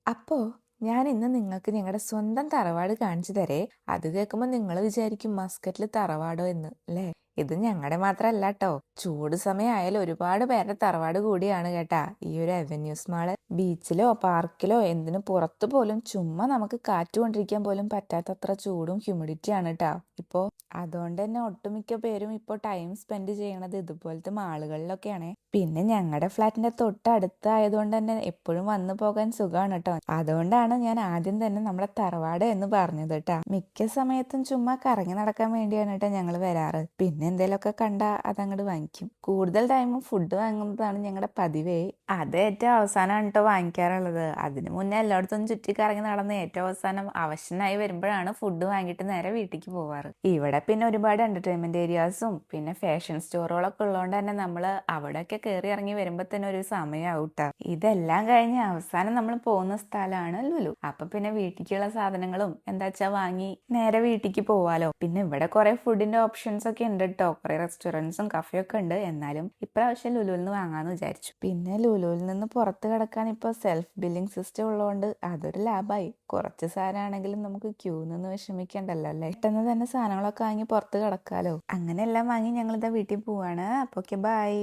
അപ്പോ ഞാൻ ഇന്ന് നിങ്ങൾക്ക് ഞങ്ങളുടെ സ്വന്തം തറവാട് കാണിച്ചു തരേ. അത് കേൾക്കുമ്പോൾ നിങ്ങൾ വിചാരിക്കും മസ്കറ്റിൽ തറവാടോ എന്ന് അല്ലേ? ഇത് ഞങ്ങളുടെ മാത്രല്ല കേട്ടോ. ചൂട് സമയമായാലും ഒരുപാട് പേരുടെ തറവാട് കൂടിയാണ് കേട്ടാ ഈ ഒരു അവന്യൂസ് മാള്. ബീച്ചിലോ പാർക്കിലോ എന്തിനു പുറത്തു പോലും ചുമ്മാ നമുക്ക് കാറ്റ് കൊണ്ടിരിക്കാൻ പോലും പറ്റാത്തത്ര ചൂടും ഹ്യൂമിഡിറ്റിയാണ് കേട്ടാ ഇപ്പോ. അതുകൊണ്ട് തന്നെ ഒട്ടുമിക്ക പേരും ഇപ്പോൾ ടൈം സ്പെൻഡ് ചെയ്യണത് ഇതുപോലത്തെ മാളുകളിലൊക്കെയാണ്. പിന്നെ ഞങ്ങളുടെ ഫ്ലാറ്റിന്റെ തൊട്ടടുത്തായതുകൊണ്ട് തന്നെ എപ്പോഴും വന്നു പോകാൻ സുഖമാണ് കേട്ടോ. അതുകൊണ്ടാണ് ഞാൻ ആദ്യം തന്നെ നമ്മുടെ തറവാട് എന്ന് പറഞ്ഞത് കേട്ടാ. മിക്ക സമയത്തും ചുമ്മാ കറങ്ങി നടക്കാൻ വേണ്ടിയാണ് കേട്ടോ ഞങ്ങൾ വരാറ്. പിന്നെ എന്തേലുമൊക്കെ കണ്ടാ അതങ്ങോട്ട് വാങ്ങിക്കും. കൂടുതൽ ടൈമും ഫുഡ് വാങ്ങുന്നതാണ് ഞങ്ങളുടെ പതിവേ. അത് ഏറ്റവും അവസാനമാണ് കേട്ടോ വാങ്ങിക്കാറുള്ളത്. അതിന് മുന്നേ എല്ലായിടത്തും ചുറ്റി കറങ്ങി നടന്ന് ഏറ്റവും അവസാനം അവശനായി വരുമ്പോഴാണ് ഫുഡ് വാങ്ങിയിട്ട് നേരെ വീട്ടിലേക്ക് പോവാറ്. ഇവിടെ പിന്നെ ഒരുപാട് എന്റർടൈൻമെന്റ് ഏരിയാസും പിന്നെ ഫാഷൻ സ്റ്റോറുകളൊക്കെ ഉള്ളതുകൊണ്ട് തന്നെ നമ്മൾ അവിടെയൊക്കെ കയറി ഇറങ്ങി വരുമ്പോ തന്നെ ഒരു സമയമാവൂട്ടാ. ഇതെല്ലാം കഴിഞ്ഞ് അവസാനം നമ്മൾ പോകുന്ന സ്ഥലമാണ് ലുലു. അപ്പൊ പിന്നെ വീട്ടിലേക്കുള്ള സാധനങ്ങളും എന്താച്ചാ വാങ്ങി നേരെ വീട്ടിലേക്ക് പോവാലോ. പിന്നെ ഇവിടെ കുറെ ഫുഡിന്റെ ഓപ്ഷൻസ് ഒക്കെ ഉണ്ട് കേട്ടോ. കുറെ റെസ്റ്റോറൻറ്റ്സും കഫേയൊക്കെ ഉണ്ട്. എന്നാലും ഇപ്രാവശ്യം ലുലുവിൽ നിന്ന് വാങ്ങാന്ന് വിചാരിച്ചു. പിന്നെ ലുലുവിൽ നിന്ന് പുറത്ത് കിടക്കാൻ ഇപ്പൊ സെൽഫ് ബില്ലിംഗ് സിസ്റ്റം ഉള്ളതുകൊണ്ട് അതൊരു ലാഭമായി. കുറച്ച് സാധനമാണെങ്കിലും നമുക്ക് ക്യൂ നിന്ന് വിഷമിക്കണ്ടല്ലോ അല്ലേ. പെട്ടെന്ന് തന്നെ സാധനങ്ങളൊക്കെ വാങ്ങി പുറത്ത് കിടക്കാലോ. അങ്ങനെ എല്ലാം വാങ്ങി ഞങ്ങളിതാ വീട്ടിൽ പോവാണ്. അപ്പൊ ഓക്കെ, ബൈ.